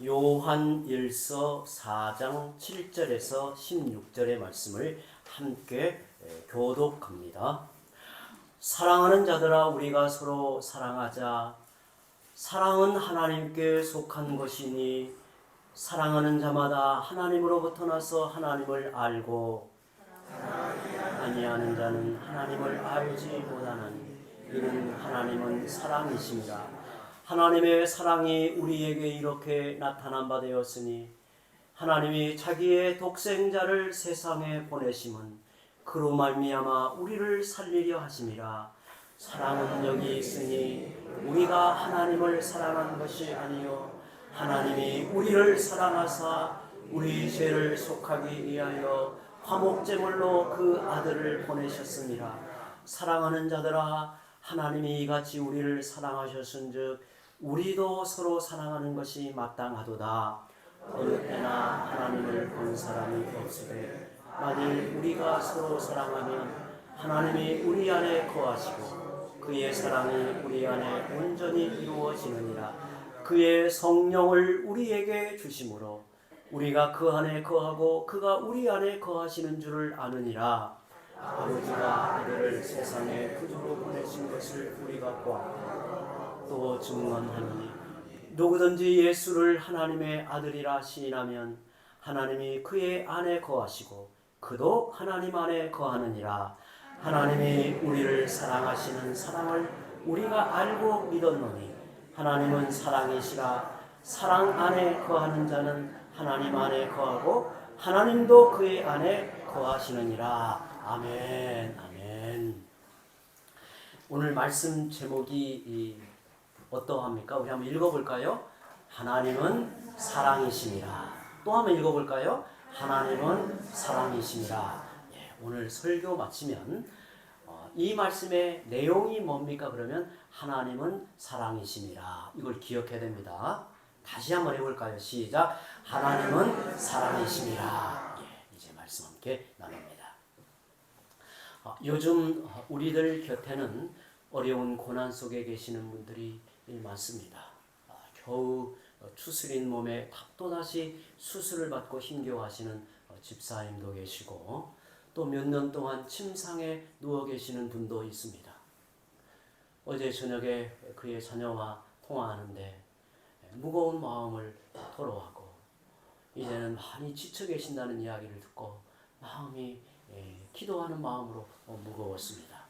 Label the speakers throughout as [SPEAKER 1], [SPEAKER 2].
[SPEAKER 1] 요한일서 4장 7절에서 16절의 말씀을 함께 교독합니다. 사랑하는 자들아, 우리가 서로 사랑하자. 사랑은 하나님께 속한 것이니 사랑하는 자마다 하나님으로부터 나서 하나님을 알고 아니하는 자는 하나님을 알지 못하나니 이는 하나님은 사랑이십니다. 하나님의 사랑이 우리에게 이렇게 나타난 바 되었으니 하나님이 자기의 독생자를 세상에 보내심은 그로 말미암아 우리를 살리려 하심이라. 사랑은 여기 있으니 우리가 하나님을 사랑한 것이 아니요 하나님이 우리를 사랑하사 우리 죄를 속하기 위하여 화목제물로 그 아들을 보내셨습니다. 사랑하는 자들아, 하나님이 이같이 우리를 사랑하셨은즉 우리도 서로 사랑하는 것이 마땅하도다. 어느 때나 하나님을 본 사람이 없으되 만일 우리가 서로 사랑하면 하나님이 우리 안에 거하시고 그의 사랑이 우리 안에 온전히 이루어지느니라. 그의 성령을 우리에게 주심으로 우리가 그 안에 거하고 그가 우리 안에 거하시는 줄을 아느니라. 아버지가 아들을 세상에 구주로 보내신 것을 우리가 보았고 또 증언하노니 누구든지 예수를 하나님의 아들이라 시인하면 하나님이 그의 안에 거하시고 그도 하나님 안에 거하느니라. 하나님이 우리를 사랑하시는 사랑을 우리가 알고 믿었노니 하나님은 사랑이시라. 사랑 안에 거하는 자는 하나님 안에 거하고 하나님도 그의 안에 거하시느니라. 아멘. 아멘. 오늘 말씀 제목이 어떠합니까? 우리 한번 읽어볼까요? 하나님은 사랑이시니라. 또 한번 읽어볼까요? 하나님은 사랑이시니라. 오늘 설교 마치면 이 말씀의 내용이 뭡니까? 그러면 하나님은 사랑이시니라. 이걸 기억해야 됩니다. 다시 한번 해볼까요? 시작. 하나님은 사랑이시니라. 이제 말씀 함께 나눕니다. 요즘 우리들 곁에는 어려운 고난 속에 계시는 분들이 많습니다. 겨우 추스린 몸에 또다시 수술을 받고 힘겨워하시는 집사님도 계시고 또 몇 년 동안 침상에 누워 계시는 분도 있습니다. 어제 저녁에 그의 자녀와 통화하는데 무거운 마음을 토로하고 이제는 많이 지쳐 계신다는 이야기를 듣고 마음이 기도하는 마음으로 무거웠습니다.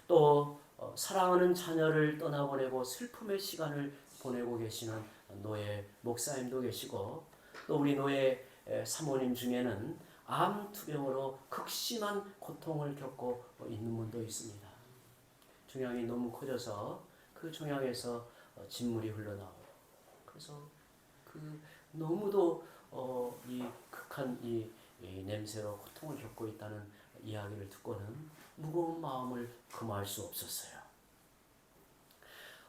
[SPEAKER 1] 또 사랑하는 자녀를 떠나보내고 슬픔의 시간을 보내고 계시는 노예 목사님도 계시고 또 우리 노예 사모님 중에는 암 투병으로 극심한 고통을 겪고 있는 분도 있습니다. 종양이 너무 커져서 그 종양에서 진물이 흘러나오고 그래서 그 너무도 이 극한 이 냄새로 고통을 겪고 있다는 이야기를 듣고는 무거운 마음을 금할 수 없었어요.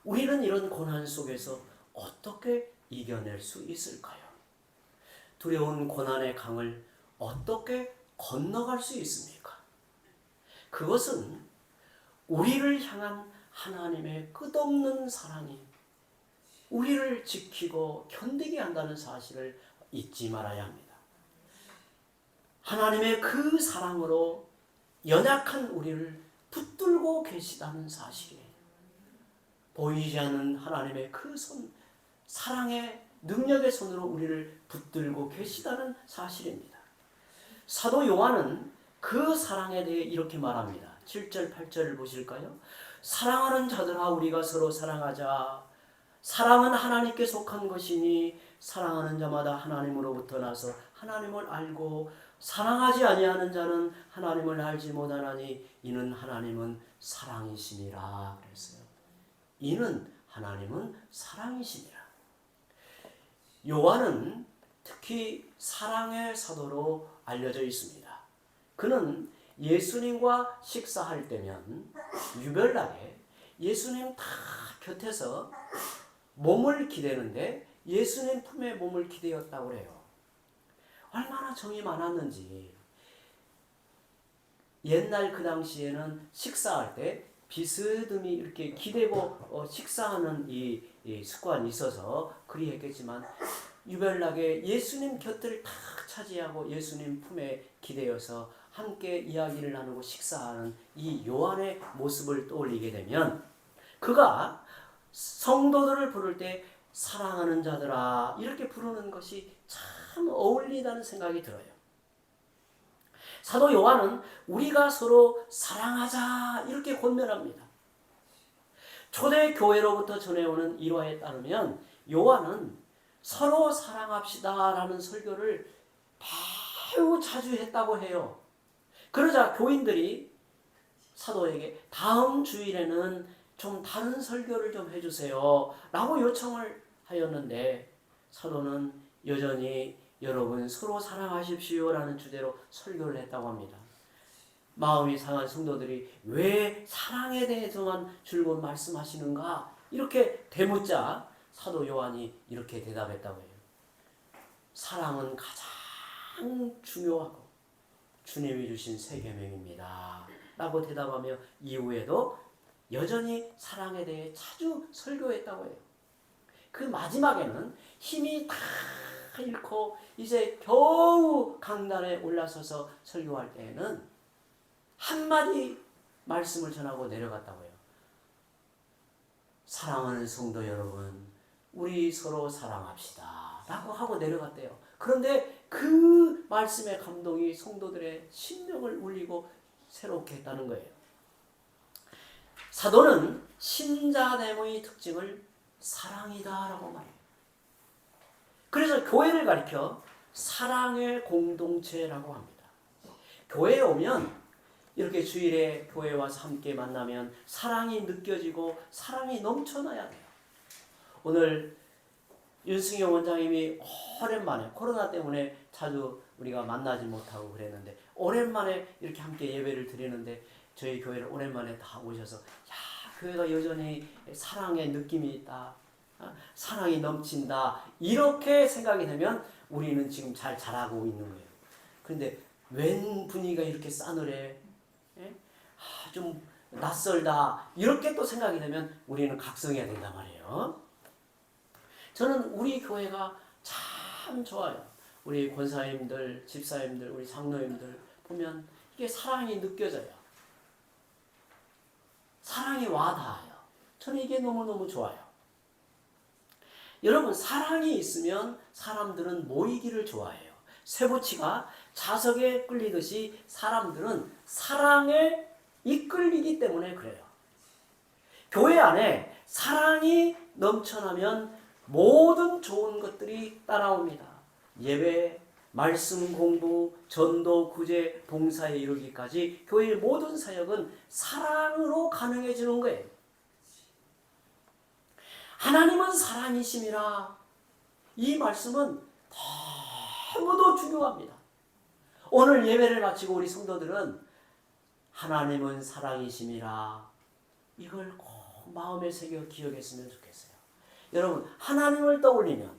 [SPEAKER 1] 우리는 이런 고난 속에서 어떻게 이겨낼 수 있을까요? 두려운 고난의 강을 어떻게 건너갈 수 있습니까? 그것은 우리를 향한 하나님의 끝없는 사랑이 우리를 지키고 견디게 한다는 사실을 잊지 말아야 합니다. 하나님의 그 사랑으로 연약한 우리를 붙들고 계시다는 사실이에요. 보이지 않는 하나님의 그 손, 사랑의 능력의 손으로 우리를 붙들고 계시다는 사실입니다. 사도 요한은 그 사랑에 대해 이렇게 말합니다. 7절, 8절을 보실까요? 사랑하는 자들아, 우리가 서로 사랑하자. 사랑은 하나님께 속한 것이니 사랑하는 자마다 하나님으로부터 나서 하나님을 알고 사랑하지 아니하는 자는 하나님을 알지 못하나니 이는 하나님은 사랑이시니라 그랬어요. 이는 하나님은 사랑이시니라. 요한은 특히 사랑의 사도로 알려져 있습니다. 그는 예수님과 식사할 때면 유별나게 예수님 다 곁에서 몸을 기대는데 예수님 품에 몸을 기대었다고 그래요. 얼마나 정이 많았는지. 옛날 그 당시에는 식사할 때 비스듬히 이렇게 기대고 식사하는 이 습관이 있어서 그리 했겠지만 유별나게 예수님 곁을 탁 차지하고 예수님 품에 기대어서 함께 이야기를 나누고 식사하는 이 요한의 모습을 떠올리게 되면 그가 성도들을 부를 때 사랑하는 자들아 이렇게 부르는 것이 참 어울린다는 생각이 들어요. 사도 요한은 우리가 서로 사랑하자 이렇게 권면합니다. 초대 교회로부터 전해오는 일화에 따르면 요한은 서로 사랑합시다 라는 설교를 매우 자주 했다고 해요. 그러자 교인들이 사도에게 다음 주일에는 좀 다른 설교를 좀 해주세요 라고 요청을 하였는데 사도는 여전히 여러분 서로 사랑하십시오 라는 주제로 설교를 했다고 합니다. 마음이 상한 성도들이 왜 사랑에 대해서만 줄곧 말씀하시는가 이렇게 되묻자 사도 요한이 이렇게 대답했다고 해요. 사랑은 가장 중요하고 주님이 주신 새 계명입니다 라고 대답하며 이후에도 여전히 사랑에 대해 자주 설교했다고 해요. 그 마지막에는 힘이 다 잃고 이제 겨우 강단에 올라서서 설교할 때에는 한마디 말씀을 전하고 내려갔다고 해요. 사랑하는 성도 여러분, 우리 서로 사랑합시다 라고 하고 내려갔대요. 그런데 그 말씀의 감동이 성도들의 심령을 울리고 새롭게 했다는 거예요. 사도는 신자됨의 특징을 사랑이다 라고 말해요. 그래서 교회를 가리켜 사랑의 공동체라고 합니다. 교회에 오면 이렇게 주일에 교회 와서 함께 만나면 사랑이 느껴지고 사랑이 넘쳐나야 돼요. 오늘 윤승영 원장님이 오랜만에 코로나 때문에 자주 우리가 만나지 못하고 그랬는데 오랜만에 이렇게 함께 예배를 드리는데 저희 교회를 오랜만에 다 오셔서 야 교회가 여전히 사랑의 느낌이 있다. 사랑이 넘친다. 이렇게 생각이 되면 우리는 지금 잘 자라고 있는 거예요. 그런데 웬 분위기가 이렇게 싸늘해? 좀 낯설다. 이렇게 또 생각이 되면 우리는 각성해야 된단 말이에요. 저는 우리 교회가 참 좋아요. 우리 권사님들, 집사님들, 우리 장로님들 보면 이게 사랑이 느껴져요. 사랑이 와닿아요. 저는 이게 너무너무 좋아요. 여러분 사랑이 있으면 사람들은 모이기를 좋아해요. 쇠붙이가 자석에 끌리듯이 사람들은 사랑에 이끌리기 때문에 그래요. 교회 안에 사랑이 넘쳐나면 모든 좋은 것들이 따라옵니다. 예배, 말씀 공부, 전도, 구제, 봉사에 이르기까지 교회의 모든 사역은 사랑으로 가능해지는 거예요. 하나님은 사랑이심이라. 이 말씀은 너무도 중요합니다. 오늘 예배를 마치고 우리 성도들은 하나님은 사랑이심이라. 이걸 꼭 마음에 새겨 기억했으면 좋겠어요. 여러분 하나님을 떠올리면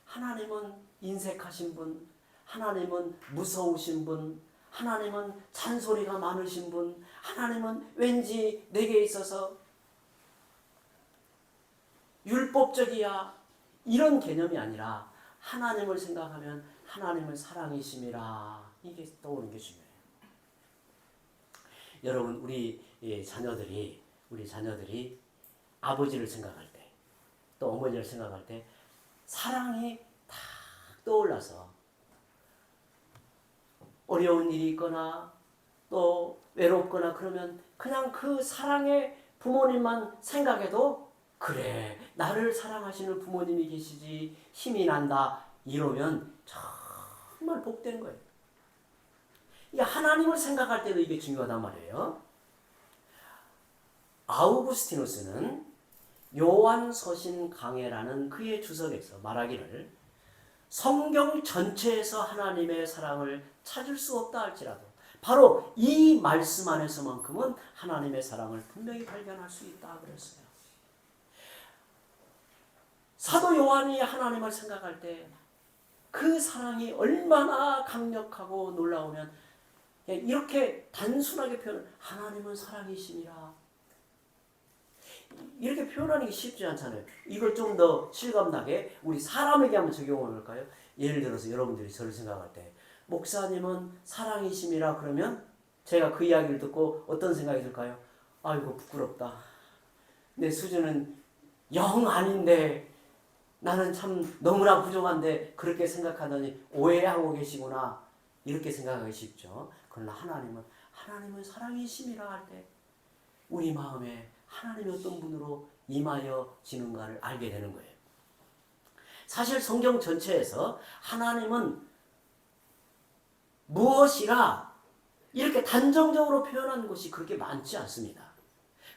[SPEAKER 1] 하나님은 인색하신 분, 하나님은 무서우신 분, 하나님은 잔소리가 많으신 분, 하나님은 왠지 내게 있어서 율법적이야 이런 개념이 아니라 하나님을 생각하면 하나님은 사랑이심이라. 이게 떠오르는 게 중요해요. 여러분 우리 자녀들이 아버지를 생각할 때 또 어머니를 생각할 때 사랑이 탁 떠올라서 어려운 일이 있거나 또 외롭거나 그러면 그냥 그 사랑의 부모님만 생각해도 그래 나를 사랑하시는 부모님이 계시지 힘이 난다 이러면 정말 복된 거예요. 이게 하나님을 생각할 때도 이게 중요하단 말이에요. 아우구스티누스는 요한서신 강해라는 그의 주석에서 말하기를 성경 전체에서 하나님의 사랑을 찾을 수 없다 할지라도 바로 이 말씀 안에서만큼은 하나님의 사랑을 분명히 발견할 수 있다 그랬어요. 사도 요한이 하나님을 생각할 때 그 사랑이 얼마나 강력하고 놀라우면 이렇게 단순하게 표현을 하나님은 사랑이심이라. 이렇게 표현하는 게 쉽지 않잖아요. 이걸 좀 더 실감나게 우리 사람에게 한번 적용해 볼까요? 예를 들어서 여러분들이 저를 생각할 때 목사님은 사랑이심이라 그러면 제가 그 이야기를 듣고 어떤 생각이 들까요? 아이고 부끄럽다. 내 수준은 영 아닌데 나는 참 너무나 부족한데 그렇게 생각하더니 오해하고 계시구나. 이렇게 생각하기 쉽죠. 그러나 하나님은 사랑이심이라 할 때 우리 마음에 하나님이 어떤 분으로 임하여지는가를 알게 되는 거예요. 사실 성경 전체에서 하나님은 무엇이라 이렇게 단정적으로 표현한 것이 그렇게 많지 않습니다.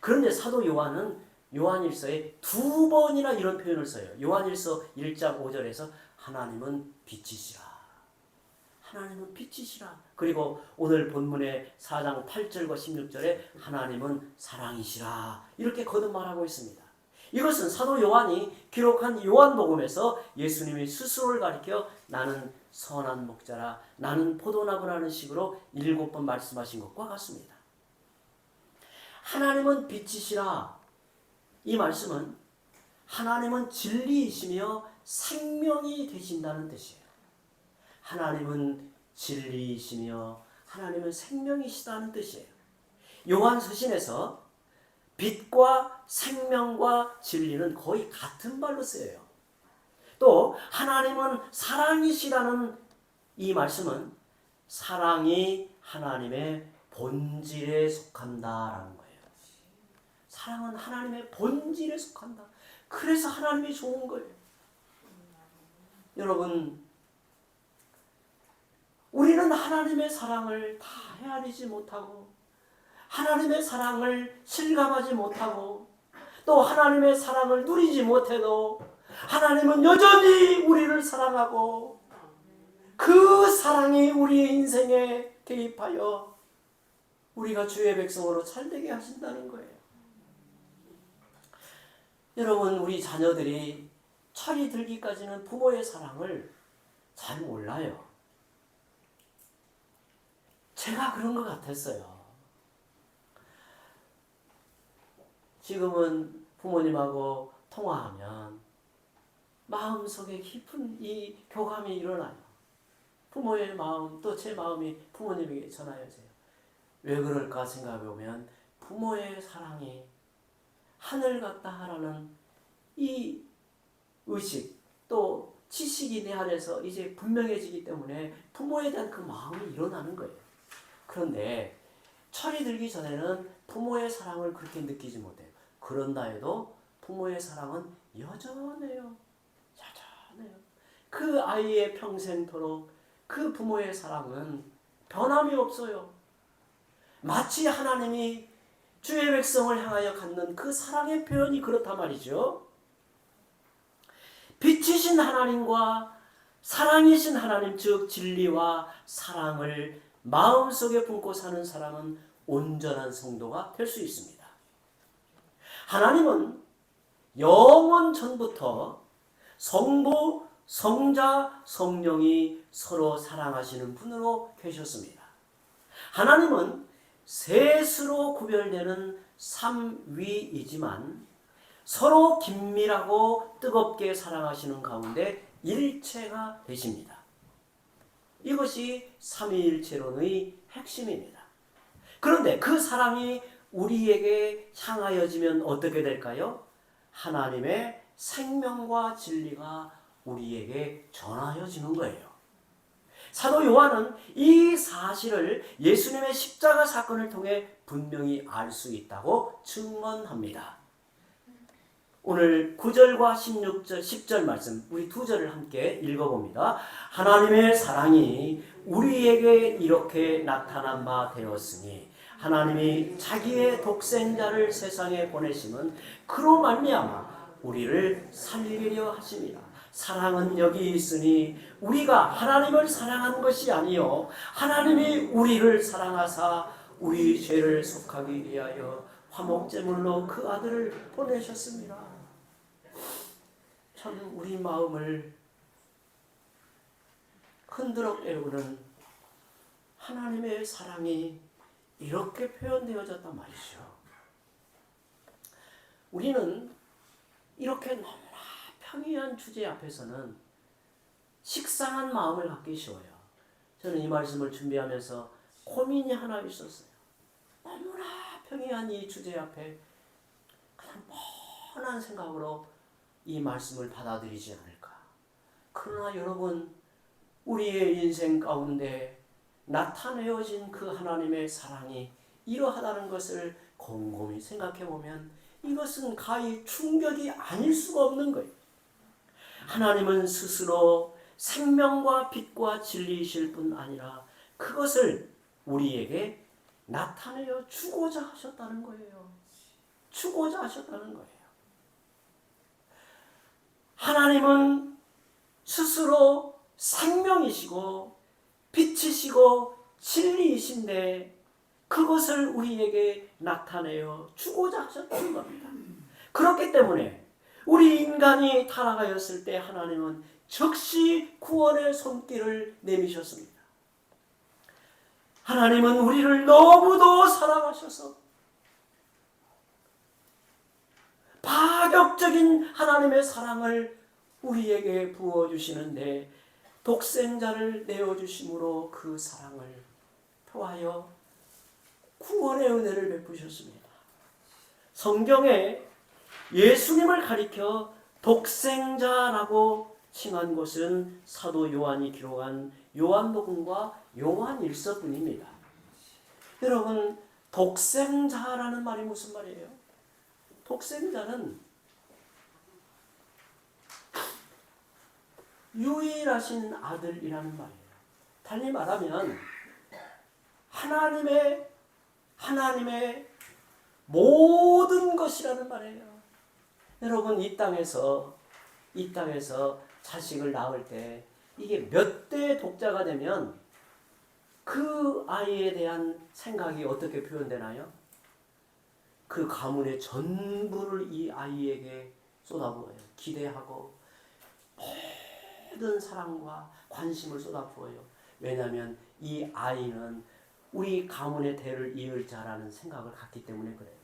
[SPEAKER 1] 그런데 사도 요한은 요한일서에 2번이나 이런 표현을 써요. 요한일서 1장 5절에서 하나님은 빛이시라. 하나님은 빛이시라. 그리고 오늘 본문의 4장 8절과 16절에 하나님은 사랑이시라. 이렇게 거듭말하고 있습니다. 이것은 사도 요한이 기록한 요한복음에서 예수님이 스스로를 가리켜 나는 선한 목자라, 나는 포도나무라는 식으로 7번 말씀하신 것과 같습니다. 하나님은 빛이시라. 이 말씀은 하나님은 진리이시며 생명이 되신다는 뜻이에요. 하나님은 진리이시며 하나님은 생명이시다는 뜻이에요. 요한 서신에서 빛과 생명과 진리는 거의 같은 말로 쓰여요. 또 하나님은 사랑이시라는 이 말씀은 사랑이 하나님의 본질에 속한다라는 거예요. 사랑은 하나님의 본질에 속한다. 그래서 하나님이 좋은 거예요. 여러분, 우리는 하나님의 사랑을 다 헤아리지 못하고 하나님의 사랑을 실감하지 못하고 또 하나님의 사랑을 누리지 못해도 하나님은 여전히 우리를 사랑하고 그 사랑이 우리의 인생에 개입하여 우리가 주의 백성으로 살되게 하신다는 거예요. 여러분, 우리 자녀들이 철이 들기까지는 부모의 사랑을 잘 몰라요. 제가 그런 것 같았어요. 지금은 부모님하고 통화하면 마음속에 깊은 이 교감이 일어나요. 부모의 마음 또 제 마음이 부모님에게 전하여져요. 왜 그럴까 생각해보면 부모의 사랑이 하늘 같다 하라는 이 의식 또 지식이 내 안에서 이제 분명해지기 때문에 부모에 대한 그 마음이 일어나는 거예요. 그런데 철이 들기 전에는 부모의 사랑을 그렇게 느끼지 못해요. 그런다 해도 부모의 사랑은 여전해요. 여전해요. 그 아이의 평생토록 그 부모의 사랑은 변함이 없어요. 마치 하나님이 주의 백성을 향하여 갖는 그 사랑의 표현이 그렇단 말이죠. 빛이신 하나님과 사랑이신 하나님, 즉 진리와 사랑을 마음속에 품고 사는 사람은 온전한 성도가 될 수 있습니다. 하나님은 영원 전부터 성부, 성자, 성령이 서로 사랑하시는 분으로 계셨습니다. 하나님은 셋으로 구별되는 삼위이지만 서로 긴밀하고 뜨겁게 사랑하시는 가운데 일체가 되십니다. 이것이 삼위일체론의 핵심입니다. 그런데 그 사랑이 우리에게 향하여지면 어떻게 될까요? 하나님의 생명과 진리가 우리에게 전하여지는 거예요. 사도 요한은 이 사실을 예수님의 십자가 사건을 통해 분명히 알 수 있다고 증언합니다. 오늘 9절과 16절, 10절 말씀 우리 두 절을 함께 읽어봅니다. 하나님의 사랑이 우리에게 이렇게 나타난 바 되었으니 하나님이 자기의 독생자를 세상에 보내심은 그로 말미암아 우리를 살리려 하심이라. 사랑은 여기 있으니 우리가 하나님을 사랑한 것이 아니요 하나님이 우리를 사랑하사 우리 죄를 속하기 위하여 화목제물로 그 아들을 보내셨습니다. 참 우리 마음을 흔들어 깨우는 하나님의 사랑이 이렇게 표현되어졌단 말이죠. 우리는 이렇게 너무나 평이한 주제 앞에서는 식상한 마음을 갖기 쉬워요. 저는 이 말씀을 준비하면서 고민이 하나 있었어요. 너무나 평이한 이 주제 앞에 그냥 뻔한 생각으로 이 말씀을 받아들이지 않을까. 그러나 여러분, 우리의 인생 가운데 나타내어진 그 하나님의 사랑이 이러하다는 것을 곰곰이 생각해 보면 이것은 가히 충격이 아닐 수가 없는 거예요. 하나님은 스스로 생명과 빛과 진리이실 뿐 아니라 그것을 우리에게 나타내어 주고자 하셨다는 거예요. 주고자 하셨다는 거예요. 하나님은 스스로 생명이시고 빛이시고 진리이신데 그것을 우리에게 나타내어 주고자 하셨다는 겁니다. 그렇기 때문에 우리 인간이 타락하였을 때 하나님은 즉시 구원의 손길을 내미셨습니다. 하나님은 우리를 너무도 사랑하셔서 파격적인 하나님의 사랑을 우리에게 부어주시는데 독생자를 내어주심으로 그 사랑을 표하여 구원의 은혜를 베푸셨습니다. 성경에 예수님을 가리켜 독생자라고 칭한 것은 사도 요한이 기록한 요한복음과 요한일서뿐입니다. 여러분, 독생자라는 말이 무슨 말이에요? 독생자는 유일하신 아들이라는 말이에요. 달리 말하면 하나님의 모든 것이라는 말이에요. 여러분, 이 땅에서 자식을 낳을 때 이게 몇 대 독자가 되면 그 아이에 대한 생각이 어떻게 표현되나요? 그 가문의 전부를 이 아이에게 쏟아부어요. 기대하고 모든 사랑과 관심을 쏟아부어요. 왜냐하면 이 아이는 우리 가문의 대를 이을 자라는 생각을 갖기 때문에 그래요.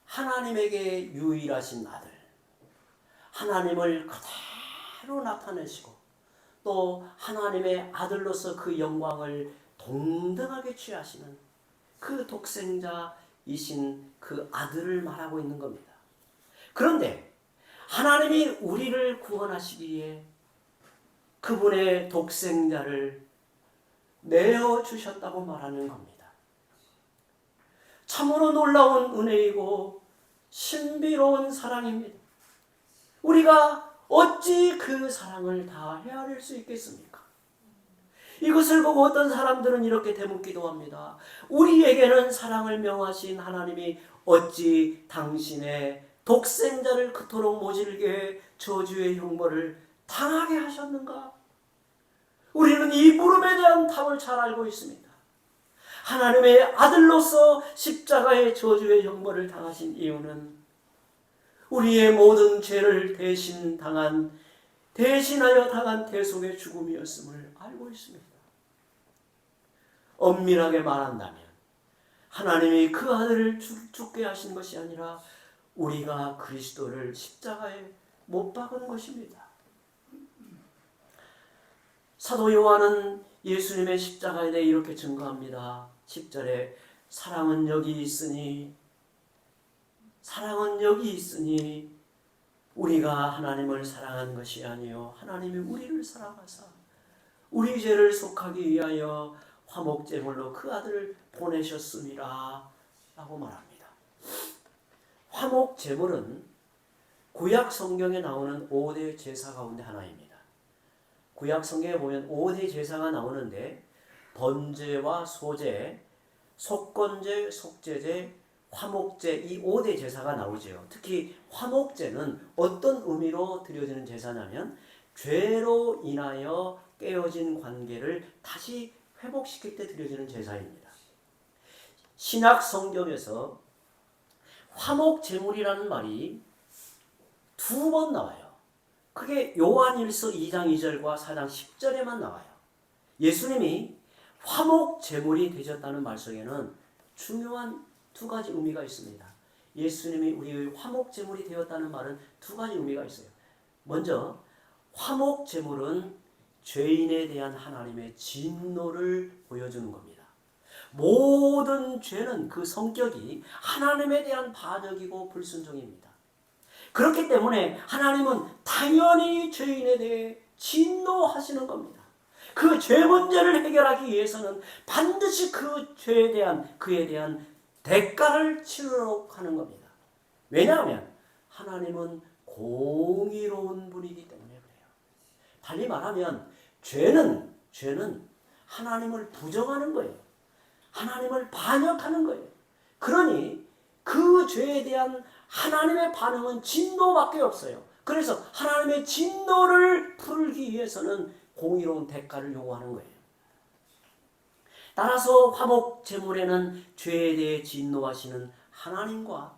[SPEAKER 1] 하나님에게 유일하신 아들, 하나님을 그대로 나타내시고 또 하나님의 아들로서 그 영광을 동등하게 취하시는 그 독생자이신 그 아들을 말하고 있는 겁니다. 그런데 하나님이 우리를 구원하시기에 그분의 독생자를 내어주셨다고 말하는 겁니다. 참으로 놀라운 은혜이고 신비로운 사랑입니다. 우리가 어찌 그 사랑을 다 헤아릴 수 있겠습니까? 이것을 보고 어떤 사람들은 이렇게 되묻기도 합니다. 우리에게는 사랑을 명하신 하나님이 어찌 당신의 독생자를 그토록 모질게 저주의 형벌을 당하게 하셨는가? 우리는 이 물음에 대한 답을 잘 알고 있습니다. 하나님의 아들로서 십자가의 저주의 형벌을 당하신 이유는 우리의 모든 죄를 대신하여 당한 대속의 죽음이었음을 알고 있습니다. 엄밀하게 말한다면 하나님이 그 아들을 죽게 하신 것이 아니라 우리가 그리스도를 십자가에 못 박은 것입니다. 사도 요한은 예수님의 십자가에 대해 이렇게 증거합니다. 10절에 사랑은 여기 있으니 우리가 하나님을 사랑한 것이 아니요 하나님이 우리를 사랑하사 우리 죄를 속하기 위하여 화목제물로 그 아들을 보내셨음이라 라고 말합니다. 화목제물은 구약 성경에 나오는 5대 제사 가운데 하나입니다. 구약 성경에 보면 5대 제사가 나오는데 번제와 소제, 속건제, 속제제, 화목제 이 5대 제사가 나오죠. 특히 화목제는 어떤 의미로 드려지는 제사냐면 죄로 인하여 깨어진 관계를 다시 회복시킬 때 드려지는 제사입니다. 신약 성경에서 화목제물이라는 말이 2번 나와요. 그게 요한일서 2장 2절과 4장 10절에만 나와요. 예수님이 화목제물이 되셨다는 말 속에는 중요한 2가지 의미가 있습니다. 예수님이 우리의 화목제물이 되었다는 말은 두 가지 의미가 있어요. 먼저 화목제물은 죄인에 대한 하나님의 진노를 보여주는 겁니다. 모든 죄는 그 성격이 하나님에 대한 반역이고 불순종입니다. 그렇기 때문에 하나님은 당연히 죄인에 대해 진노하시는 겁니다. 그 죄 문제를 해결하기 위해서는 반드시 그 죄에 대한 그에 대한 대가를 치르도록 하는 겁니다. 왜냐하면 하나님은 공의로운 분이기 때문에 그래요. 달리 말하면 죄는 하나님을 부정하는 거예요. 하나님을 반역하는 거예요. 그러니 그 죄에 대한 하나님의 반응은 진노밖에 없어요. 그래서 하나님의 진노를 풀기 위해서는 공의로운 대가를 요구하는 거예요. 따라서 화목제물에는 죄에 대해 진노하시는 하나님과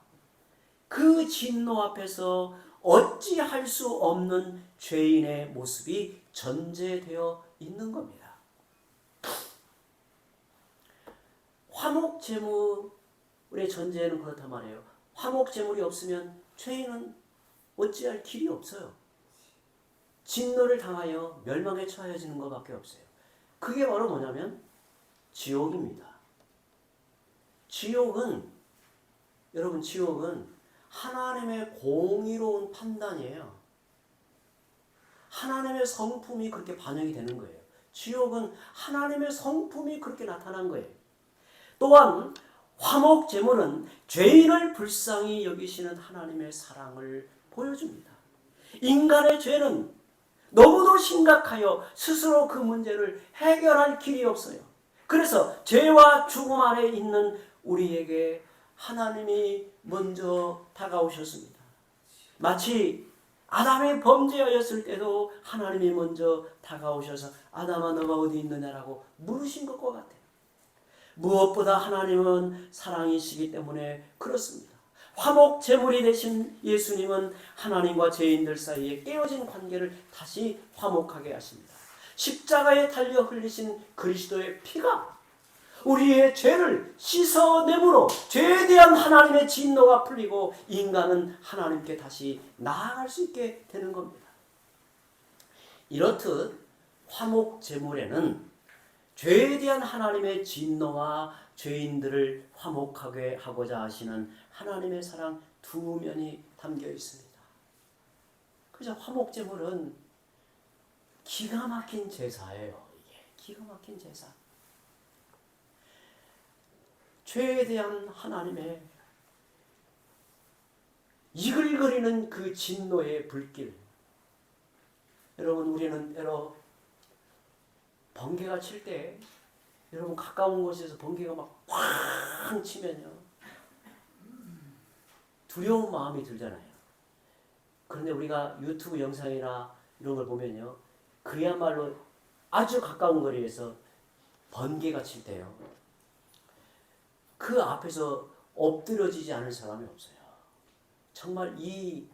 [SPEAKER 1] 그 진노 앞에서 어찌할 수 없는 죄인의 모습이 전제되어 있는 겁니다. 화목제물의 전제는 그렇단 말이에요. 화목제물이 없으면 죄인은 어찌할 길이 없어요. 진노를 당하여 멸망에 처해지는 것밖에 없어요. 그게 바로 뭐냐면 지옥입니다. 여러분 지옥은 하나님의 공의로운 판단이에요. 하나님의 성품이 그렇게 반영이 되는 거예요. 지옥은 하나님의 성품이 그렇게 나타난 거예요. 또한 화목제물은 죄인을 불쌍히 여기시는 하나님의 사랑을 보여줍니다. 인간의 죄는 너무도 심각하여 스스로 그 문제를 해결할 길이 없어요. 그래서 죄와 죽음 아래 있는 우리에게 하나님이 먼저 다가오셨습니다. 마치 아담이 범죄하였을 때도 하나님이 먼저 다가오셔서 아담아 너가 어디 있느냐라고 물으신 것과 같아요. 무엇보다 하나님은 사랑이시기 때문에 그렇습니다. 화목제물이 되신 예수님은 하나님과 죄인들 사이에 깨어진 관계를 다시 화목하게 하십니다. 십자가에 달려 흘리신 그리스도의 피가 우리의 죄를 씻어내므로 죄에 대한 하나님의 진노가 풀리고 인간은 하나님께 다시 나아갈 수 있게 되는 겁니다. 이렇듯 화목제물에는 죄에 대한 하나님의 진노와 죄인들을 화목하게 하고자 하시는 하나님의 사랑 두 면이 담겨 있습니다. 그래서 화목제물은 기가 막힌 제사예요. 이게 기가 막힌 제사. 죄에 대한 하나님의 이글거리는 그 진노의 불길. 여러분 우리는 때로 번개가 칠 때 여러분 가까운 곳에서 번개가 막 팡 치면요 두려운 마음이 들잖아요. 그런데 우리가 유튜브 영상이나 이런 걸 보면요 그야말로 아주 가까운 거리에서 번개가 칠 때요 그 앞에서 엎드려지지 않을 사람이 없어요. 정말 이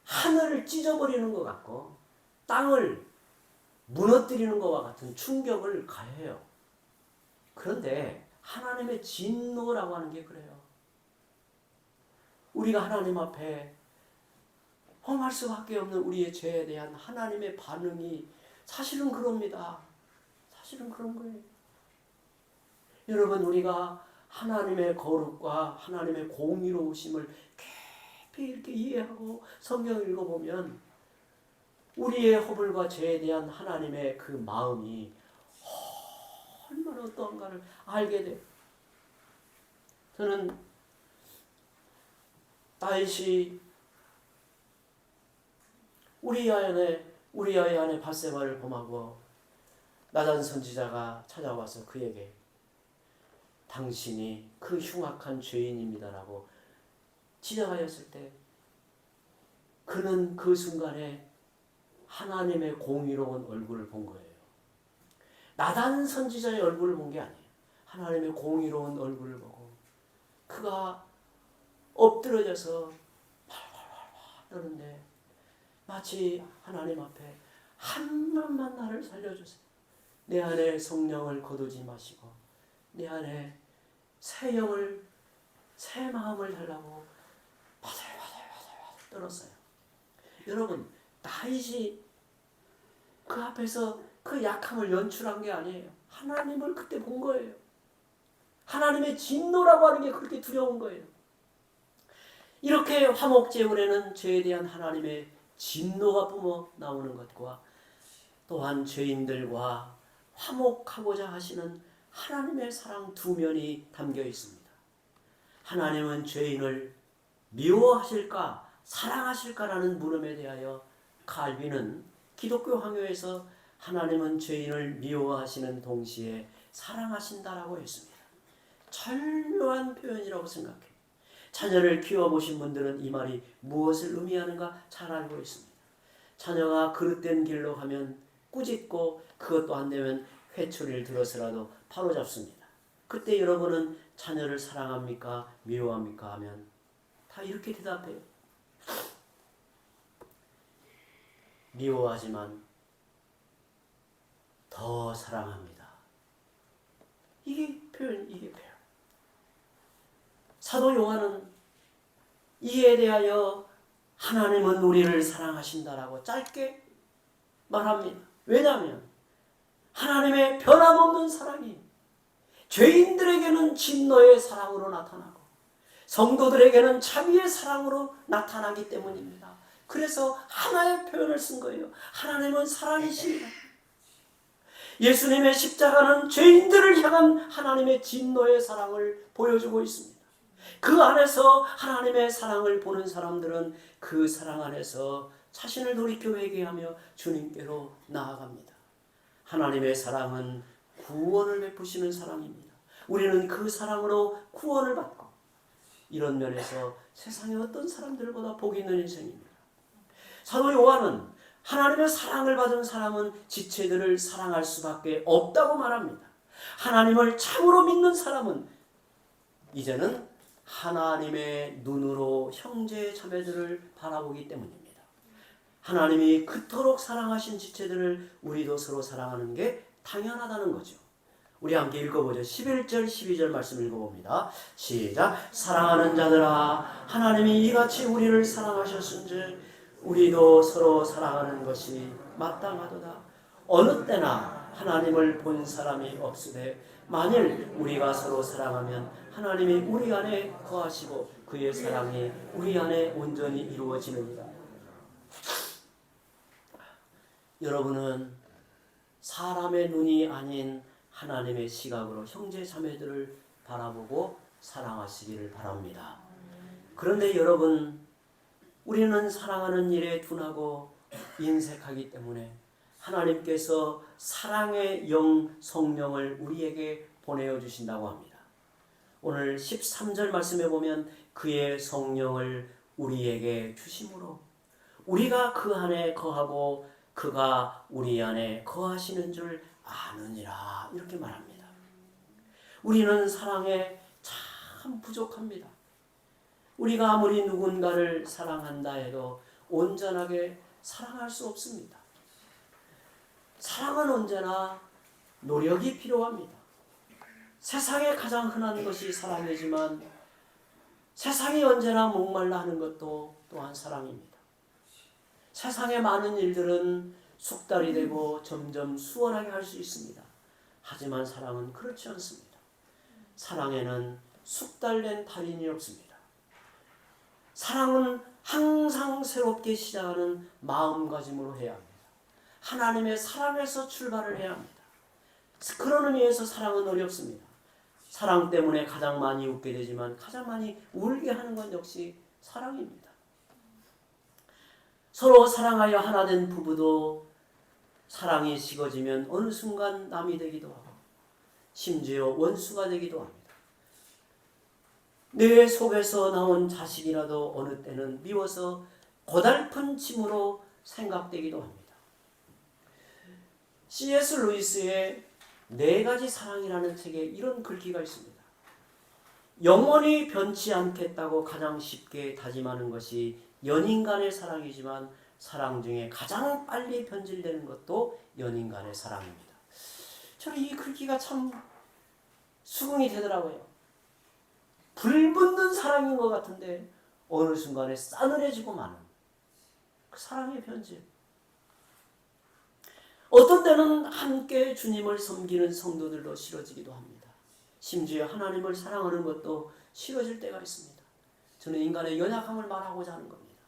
[SPEAKER 1] 하늘을 찢어버리는 것 같고 땅을 무너뜨리는 것과 같은 충격을 가해요. 그런데 하나님의 진노라고 하는 게 그래요. 우리가 하나님 앞에 험할 수밖에 없는 우리의 죄에 대한 하나님의 반응이 사실은 그럽니다. 사실은 그런 거예요. 여러분 우리가 하나님의 거룩과 하나님의 공의로우심을 깊이 이렇게 이해하고 성경을 읽어보면 우리의 허물과 죄에 대한 하나님의 그 마음이 얼마나 어떠한가를 알게 돼요. 저는 다윗이 우리 아이 안에 밧세바를 범하고 나단 선지자가 찾아와서 그에게 당신이 그 흉악한 죄인입니다라고 지적하였을 때 그는 그 순간에 하나님의 공의로운 얼굴을 본 거예요. 나단 선지자의 얼굴을 본 게 아니에요. 하나님의 공의로운 얼굴을 보고 그가 엎드려져서 팔팔팔팔 떠는데 마치 하나님 앞에 한 번만 나를 살려주세요. 내 안에 성령을 거두지 마시고 내 안에 새 영을 새 마음을 달라고 바들바들 떨었어요. 여러분, 다윗이 그 앞에서 그 약함을 연출한 게 아니에요. 하나님을 그때 본 거예요. 하나님의 진노라고 하는 게 그렇게 두려운 거예요. 이렇게 화목제물에는 죄에 대한 하나님의 진노가 뿜어 나오는 것과 또한 죄인들과 화목하고자 하시는 하나님의 사랑 두 면이 담겨 있습니다. 하나님은 죄인을 미워하실까 사랑하실까라는 물음에 대하여 칼빈은 기독교 황교에서 하나님은 죄인을 미워하시는 동시에 사랑하신다라고 했습니다. 절묘한 표현이라고 생각해요. 자녀를 키워보신 분들은 이 말이 무엇을 의미하는가 잘 알고 있습니다. 자녀가 그릇된 길로 가면 꾸짖고 그것도 안 되면 회초리를 들어서라도 바로잡습니다. 그때 여러분은 자녀를 사랑합니까? 미워합니까? 하면 다 이렇게 대답해요. 미워하지만 더 사랑합니다. 이게 표현. 사도 요한은 이에 대하여 하나님은 우리를 사랑하신다라고 짧게 말합니다. 왜냐하면 하나님의 변함없는 사랑이 죄인들에게는 진노의 사랑으로 나타나고 성도들에게는 자비의 사랑으로 나타나기 때문입니다. 그래서 하나의 표현을 쓴 거예요. 하나님은 사랑이십니다. 예수님의 십자가는 죄인들을 향한 하나님의 진노의 사랑을 보여주고 있습니다. 그 안에서 하나님의 사랑을 보는 사람들은 그 사랑 안에서 자신을 돌이켜 회개하며 주님께로 나아갑니다. 하나님의 사랑은 구원을 베푸시는 사랑입니다. 우리는 그 사랑으로 구원을 받고 이런 면에서 세상의 어떤 사람들보다 복이 있는 인생입니다. 사도 요한은 하나님의 사랑을 받은 사람은 지체들을 사랑할 수밖에 없다고 말합니다. 하나님을 참으로 믿는 사람은 이제는 하나님의 눈으로 형제 자매들을 바라보기 때문입니다. 하나님이 그토록 사랑하신 지체들을 우리도 서로 사랑하는 게 당연하다는 거죠. 우리 함께 읽어보죠. 11절 12절 말씀 읽어봅니다. 시작. 사랑하는 자들아 하나님이 이같이 우리를 사랑하셨은즉 우리도 서로 사랑하는 것이 마땅하도다. 어느 때나 하나님을 본 사람이 없으되 만일 우리가 서로 사랑하면 하나님이 우리 안에 거하시고 그의 사랑이 우리 안에 온전히 이루어지느니라. 여러분은 사람의 눈이 아닌 하나님의 시각으로 형제 자매들을 바라보고 사랑하시기를 바랍니다. 그런데 여러분, 우리는 사랑하는 일에 둔하고 인색하기 때문에 하나님께서 사랑의 영 성령을 우리에게 보내어 주신다고 합니다. 오늘 13절 말씀에 보면 그의 성령을 우리에게 주심으로 우리가 그 안에 거하고 그가 우리 안에 거하시는 줄 아느니라 이렇게 말합니다. 우리는 사랑에 참 부족합니다. 우리가 아무리 누군가를 사랑한다 해도 온전하게 사랑할 수 없습니다. 사랑은 언제나 노력이 필요합니다. 세상에 가장 흔한 것이 사랑이지만 세상이 언제나 목말라 하는 것도 또한 사랑입니다. 세상의 많은 일들은 숙달이 되고 점점 수월하게 할 수 있습니다. 하지만 사랑은 그렇지 않습니다. 사랑에는 숙달된 달인이 없습니다. 사랑은 항상 새롭게 시작하는 마음가짐으로 해야 합니다. 하나님의 사랑에서 출발을 해야 합니다. 그런 의미에서 사랑은 어렵습니다. 사랑 때문에 가장 많이 웃게 되지만 가장 많이 울게 하는 건 역시 사랑입니다. 서로 사랑하여 하나 된 부부도 사랑이 식어지면 어느 순간 남이 되기도 하고 심지어 원수가 되기도 합니다. 뇌 속에서 나온 자식이라도 어느 때는 미워서 고달픈 짐으로 생각되기도 합니다. C.S. 루이스의 4가지 사랑이라는 책에 이런 글귀가 있습니다. 영원히 변치 않겠다고 가장 쉽게 다짐하는 것이 연인 간의 사랑이지만 사랑 중에 가장 빨리 변질되는 것도 연인 간의 사랑입니다. 저는 이 글귀가 참 수긍이 되더라고요. 불붙는 사랑인 것 같은데 어느 순간에 싸늘해지고 마는 그 사랑의 편지. 어떤 때는 함께 주님을 섬기는 성도들도 싫어지기도 합니다. 심지어 하나님을 사랑하는 것도 싫어질 때가 있습니다. 저는 인간의 연약함을 말하고자 하는 겁니다.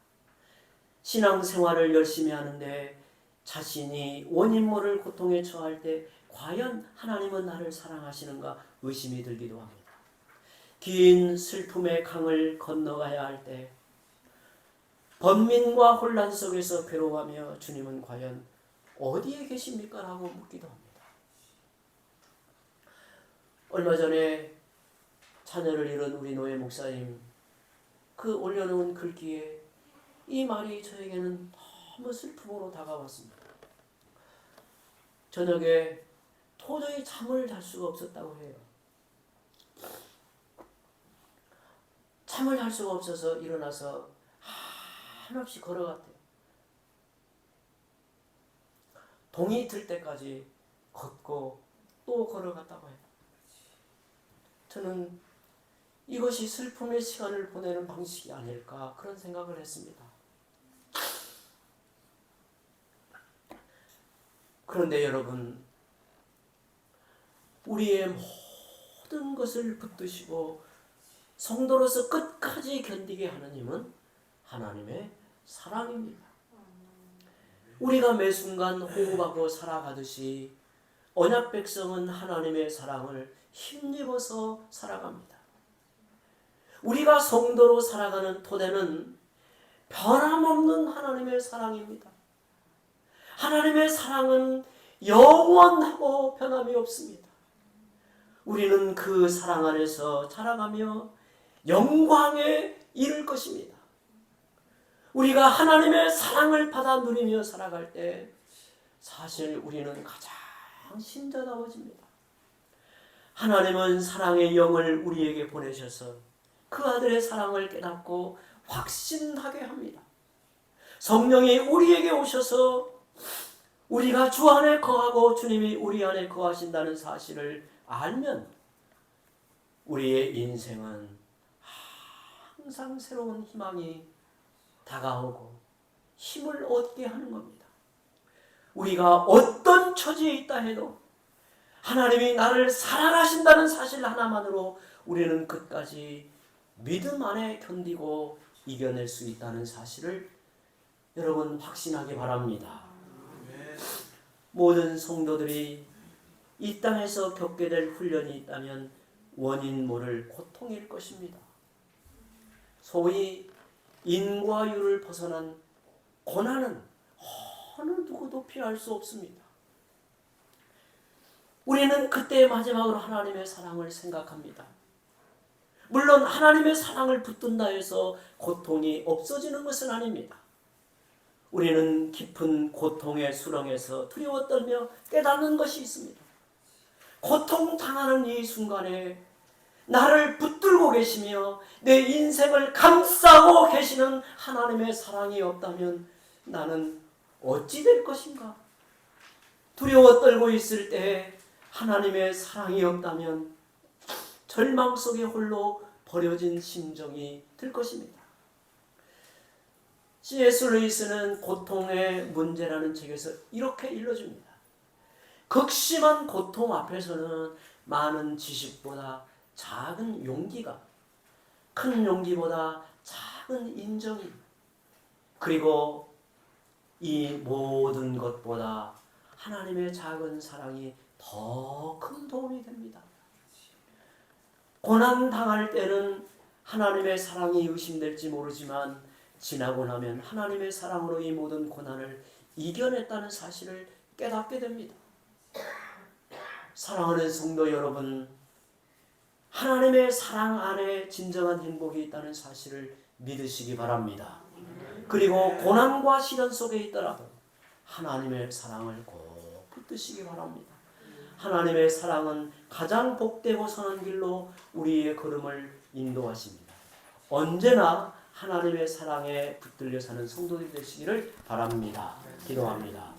[SPEAKER 1] 신앙생활을 열심히 하는데 자신이 원인 모를 고통에 처할 때 과연 하나님은 나를 사랑하시는가 의심이 들기도 합니다. 긴 슬픔의 강을 건너가야 할 때 번민과 혼란 속에서 괴로워하며 주님은 과연 어디에 계십니까? 라고 묻기도 합니다. 얼마 전에 자녀를 잃은 우리 노예 목사님 그 올려놓은 글귀에 이 말이 저에게는 너무 슬픔으로 다가왔습니다. 저녁에 도저히 잠을 잘 수가 없었다고 해요. 잠을 잘 수가 없어서 일어나서 한없이 걸어갔대요. 동이 들 때까지 걷고 또 걸어갔다고 해요. 저는 이것이 슬픔의 시간을 보내는 방식이 아닐까 그런 생각을 했습니다. 그런데 여러분, 우리의 모든 것을 붙드시고 성도로서 끝까지 견디게 하는 힘은 하나님의 사랑입니다. 우리가 매 순간 호흡하고 살아가듯이 언약 백성은 하나님의 사랑을 힘입어서 살아갑니다. 우리가 성도로 살아가는 토대는 변함없는 하나님의 사랑입니다. 하나님의 사랑은 영원하고 변함이 없습니다. 우리는 그 사랑 안에서 자라가며 영광에 이를 것입니다. 우리가 하나님의 사랑을 받아 누리며 살아갈 때 사실 우리는 가장 신자다워집니다. 하나님은 사랑의 영을 우리에게 보내셔서 그 아들의 사랑을 깨닫고 확신하게 합니다. 성령이 우리에게 오셔서 우리가 주 안에 거하고 주님이 우리 안에 거하신다는 사실을 알면 우리의 인생은 항상 새로운 희망이 다가오고 힘을 얻게 하는 겁니다. 우리가 어떤 처지에 있다 해도 하나님이 나를 사랑하신다는 사실 하나만으로 우리는 끝까지 믿음 안에 견디고 이겨낼 수 있다는 사실을 여러분 확신하기 바랍니다. 모든 성도들이 이 땅에서 겪게 될 훈련이 있다면 원인 모를 고통일 것입니다. 소위 인과유를 벗어난 고난은 어느 누구도 피할 수 없습니다. 우리는 그때 마지막으로 하나님의 사랑을 생각합니다. 물론 하나님의 사랑을 붙든다 해서 고통이 없어지는 것은 아닙니다. 우리는 깊은 고통의 수렁에서 두려워 떨며 깨닫는 것이 있습니다. 고통당하는 이 순간에 나를 붙들고 계시며 내 인생을 감싸고 계시는 하나님의 사랑이 없다면 나는 어찌 될 것인가? 두려워 떨고 있을 때 하나님의 사랑이 없다면 절망 속에 홀로 버려진 심정이 들 것입니다. C.S. 루이스는 고통의 문제라는 책에서 이렇게 일러줍니다. 극심한 고통 앞에서는 많은 지식보다 작은 용기가, 큰 용기보다 작은 인정이, 그리고 이 모든 것보다 하나님의 작은 사랑이 더 큰 도움이 됩니다. 고난 당할 때는 하나님의 사랑이 의심될지 모르지만 지나고 나면 하나님의 사랑으로 이 모든 고난을 이겨냈다는 사실을 깨닫게 됩니다. 사랑하는 성도 여러분, 하나님의 사랑 안에 진정한 행복이 있다는 사실을 믿으시기 바랍니다. 그리고 고난과 시련 속에 있더라도 하나님의 사랑을 꼭 붙드시기 바랍니다. 하나님의 사랑은 가장 복되고 선한 길로 우리의 걸음을 인도하십니다. 언제나 하나님의 사랑에 붙들려 사는 성도들이 되시기를 바랍니다. 기도합니다.